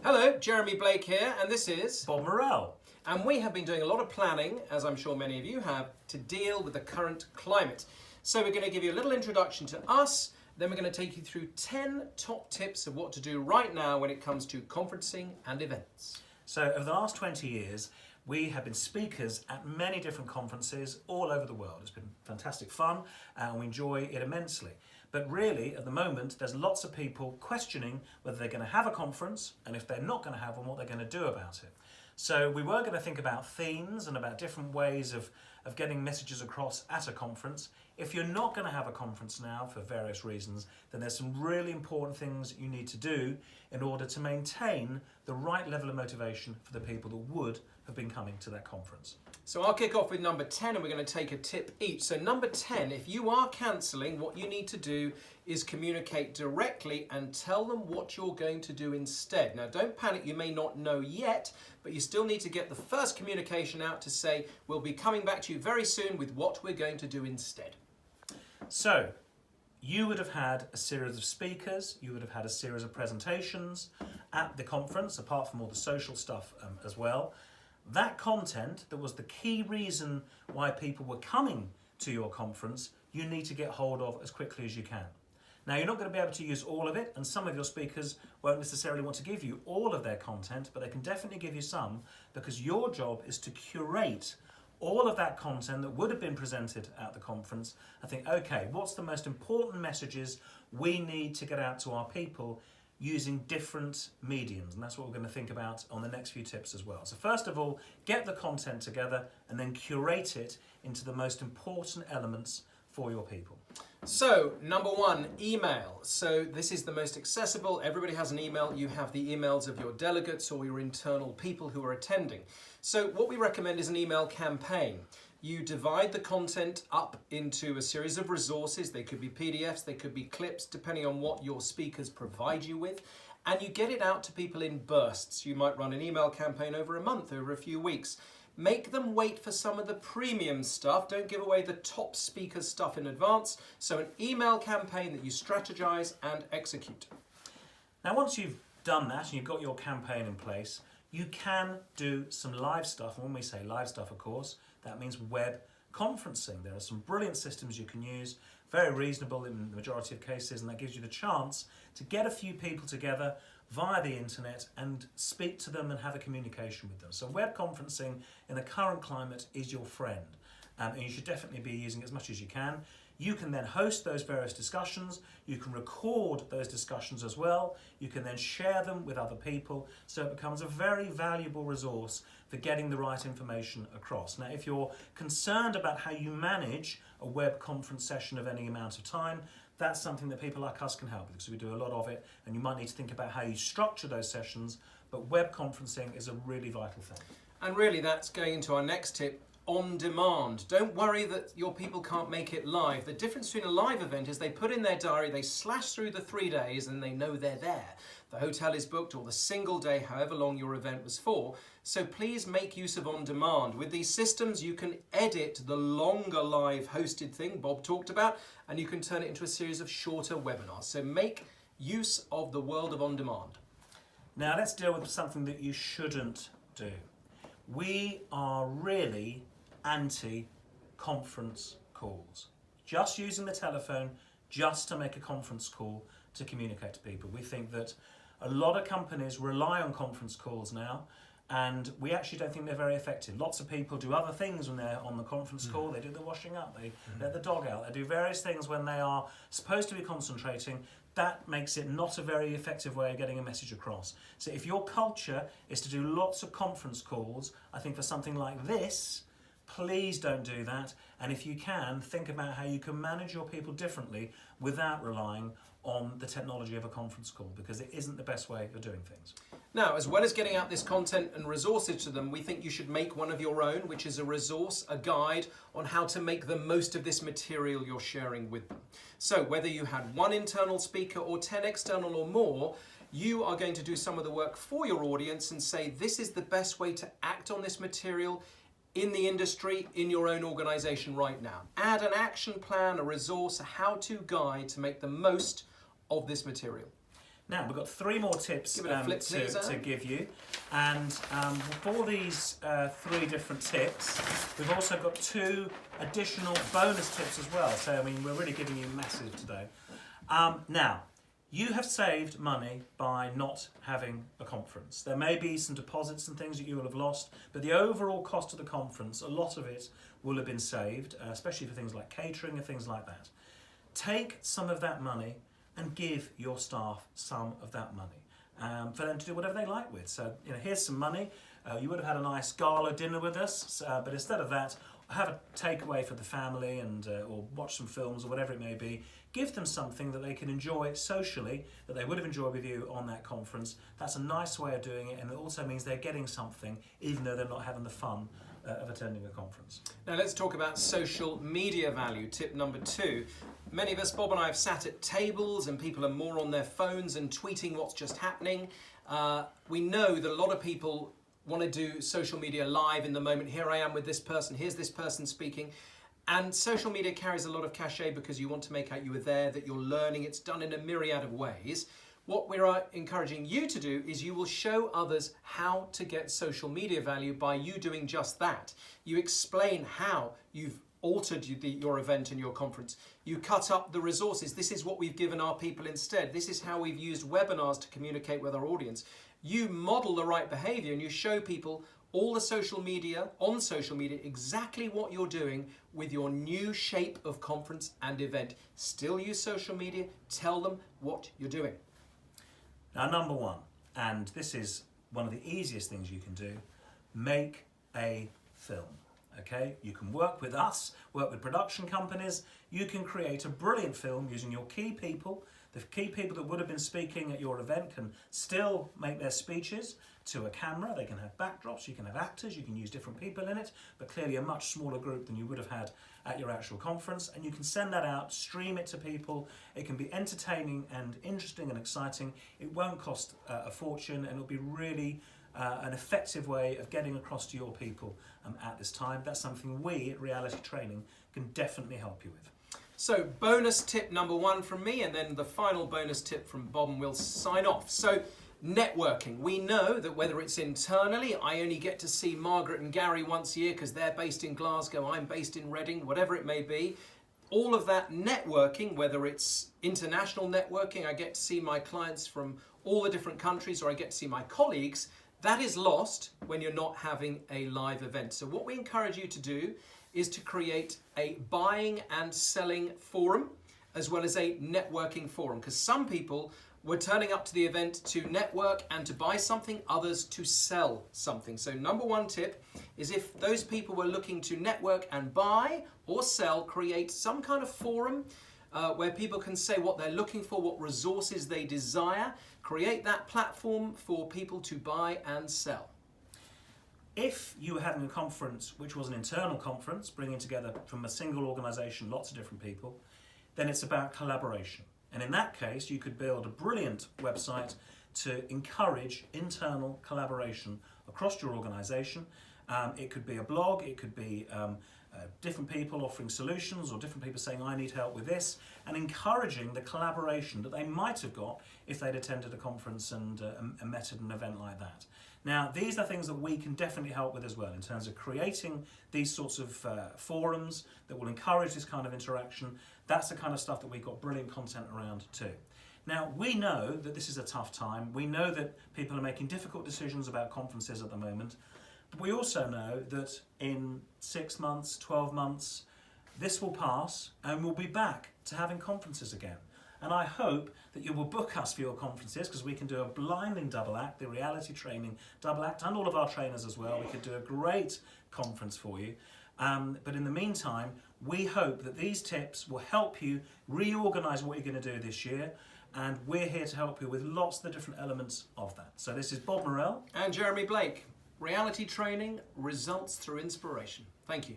Hello, Jeremy Blake here, and this is Bob Morrell. And we have been doing a lot of planning, as I'm sure many of you have, to deal with the current climate. So we're going to give you a little introduction to us, then we're going to take you through 10 top tips of what to do right now when it comes to conferencing and events. So over the last 20 years, we have been speakers at many different conferences all over the world. It's been fantastic fun and we enjoy it immensely. But really, at the moment, there's lots of people questioning whether they're going to have a conference, and if they're not going to have one, what they're going to do about it. So we were going to think about themes and about different ways of getting messages across at a conference. If you're not going to have a conference now for various reasons, then there's some really important things you need to do in order to maintain the right level of motivation for the people that would have been coming to that conference. So I'll kick off with number 10 and we're going to take a tip each. So number 10, if you are cancelling, what you need to do is communicate directly and tell them what you're going to do instead. Now don't panic, you may not know yet, but you still need to get the first communication out to say, we'll be coming back to you very soon with what we're going to do instead. So, you would have had a series of speakers, you would have had a series of presentations at the conference, apart from all the social stuff as well. That content that was the key reason why people were coming to your conference, you need to get hold of as quickly as you can. Now, you're not going to be able to use all of it, and some of your speakers won't necessarily want to give you all of their content, but they can definitely give you some, because your job is to curate all of that content that would have been presented at the conference. I think, okay, what's the most important messages we need to get out to our people using different mediums? And that's what we're going to think about on the next few tips as well. So first of all, get the content together and then curate it into the most important elements for your people. So, number 1, email. So this is the most accessible. Everybody has an email. You have the emails of your delegates or your internal people who are attending. So what we recommend is an email campaign. You divide the content up into a series of resources. They could be PDFs, they could be clips, depending on what your speakers provide you with. And you get it out to people in bursts. You might run an email campaign over a month, over a few weeks. Make them wait for some of the premium stuff. Don't give away the top speaker stuff in advance. So an email campaign that you strategize and execute. Now, once you've done that and you've got your campaign in place, you can do some live stuff. And when we say live stuff, of course, that means web conferencing. There are some brilliant systems you can use, very reasonable in the majority of cases, and that gives you the chance to get a few people together via the internet and speak to them and have a communication with them. So web conferencing in the current climate is your friend, and you should definitely be using it as much as you can. You can then host those various discussions, you can record those discussions as well, you can then share them with other people, so it becomes a very valuable resource for getting the right information across. Now, if you're concerned about how you manage a web conference session of any amount of time, that's something that people like us can help with, because we do a lot of it, and you might need to think about how you structure those sessions, but web conferencing is a really vital thing. And really that's going into our next tip, on demand. Don't worry that your people can't make it live. The difference between a live event is they put in their diary, they slash through the 3 days and they know they're there. The hotel is booked, or the single day, however long your event was for. So please make use of on demand. With these systems, you can edit the longer live hosted thing Bob talked about, and you can turn it into a series of shorter webinars. So make use of the world of on demand. Now let's deal with something that you shouldn't do. We are really anti-conference calls. Just using the telephone just to make a conference call to communicate to people. We think that a lot of companies rely on conference calls now, and we actually don't think they're very effective. Lots of people do other things when they're on the conference call. They do the washing up, they let the dog out, they do various things when they are supposed to be concentrating. That makes it not a very effective way of getting a message across. So if your culture is to do lots of conference calls, I think for something like this, please don't do that. And if you can, think about how you can manage your people differently without relying on the technology of a conference call, because it isn't the best way of doing things. Now, as well as getting out this content and resources to them, we think you should make one of your own, which is a resource, a guide on how to make the most of this material you're sharing with them. So whether you had one internal speaker or 10 external or more, you are going to do some of the work for your audience and say, this is the best way to act on this material in the industry, in your own organization right now. Add an action plan, a resource, a how-to guide to make the most of this material. Now, we've got 3 more tips Give it a flip, please, to give you. And for these 3 different tips, we've also got 2 additional bonus tips as well. So, I mean, we're really giving you massive today. Now, you have saved money by not having a conference. There may be some deposits and things that you will have lost, but the overall cost of the conference, a lot of it will have been saved, especially for things like catering and things like that. Take some of that money and give your staff some of that money for them to do whatever they like with. So, you know, here's some money. You would have had a nice gala dinner with us, but instead of that, have a takeaway for the family and or watch some films or whatever it may be. Give them something that they can enjoy socially that they would have enjoyed with you on that conference. That's a nice way of doing it, and it also means they're getting something even though they're not having the fun of attending a conference. Now let's talk about social media value, tip number 2. Many of us, Bob and I, have sat at tables and people are more on their phones and tweeting what's just happening. We know that a lot of people want to do social media live in the moment. Here I am with this person, here's this person speaking. And social media carries a lot of cachet because you want to make out you were there, that you're learning. It's done in a myriad of ways. What we're encouraging you to do is you will show others how to get social media value by you doing just that. You explain how you've altered your event and your conference. You cut up the resources. This is what we've given our people instead. This is how we've used webinars to communicate with our audience. You model the right behavior and you show people all the social media, on social media, exactly what you're doing with your new shape of conference and event. Still use social media, tell them what you're doing. Now, number 1, and this is one of the easiest things you can do, make a film. Okay, you can work with us, work with production companies. You can create a brilliant film using your key people. The key people that would have been speaking at your event can still make their speeches to a camera. They can have backdrops, you can have actors, you can use different people in it, but clearly a much smaller group than you would have had at your actual conference. And you can send that out, stream it to people. It can be entertaining and interesting and exciting. It won't cost a fortune, and it'll be really an effective way of getting across to your people at this time. That's something we at Reality Training can definitely help you with. So bonus tip number 1 from me, and then the final bonus tip from Bob, and we'll sign off. So networking. We know that whether it's internally, I only get to see Margaret and Gary once a year because they're based in Glasgow, I'm based in Reading, whatever it may be. All of that networking, whether it's international networking, I get to see my clients from all the different countries, or I get to see my colleagues, that is lost when you're not having a live event. So what we encourage you to do is to create a buying and selling forum as well as a networking forum, because some people were turning up to the event to network and to buy something, others to sell something. So number 1 tip is if those people were looking to network and buy or sell, create some kind of forum where people can say what they're looking for, what resources they desire. Create that platform for people to buy and sell. If you were having a conference which was an internal conference, bringing together from a single organisation lots of different people, then it's about collaboration. And in that case, you could build a brilliant website to encourage internal collaboration across your organisation. It could be a blog, it could be different people offering solutions, or different people saying, I need help with this, and encouraging the collaboration that they might have got if they'd attended a conference and met at an event like that. Now, these are things that we can definitely help with as well, in terms of creating these sorts of forums that will encourage this kind of interaction. That's the kind of stuff that we've got brilliant content around too. Now, we know that this is a tough time. We know that people are making difficult decisions about conferences at the moment. But we also know that in 6 months, 12 months, this will pass and we'll be back to having conferences again. And I hope that you will book us for your conferences, because we can do a blinding double act, the Reality Training double act, and all of our trainers as well. We could do a great conference for you. But in the meantime, we hope that these tips will help you reorganise what you're going to do this year. And we're here to help you with lots of the different elements of that. So this is Bob Morell. And Jeremy Blake. Reality Training, results through inspiration. Thank you.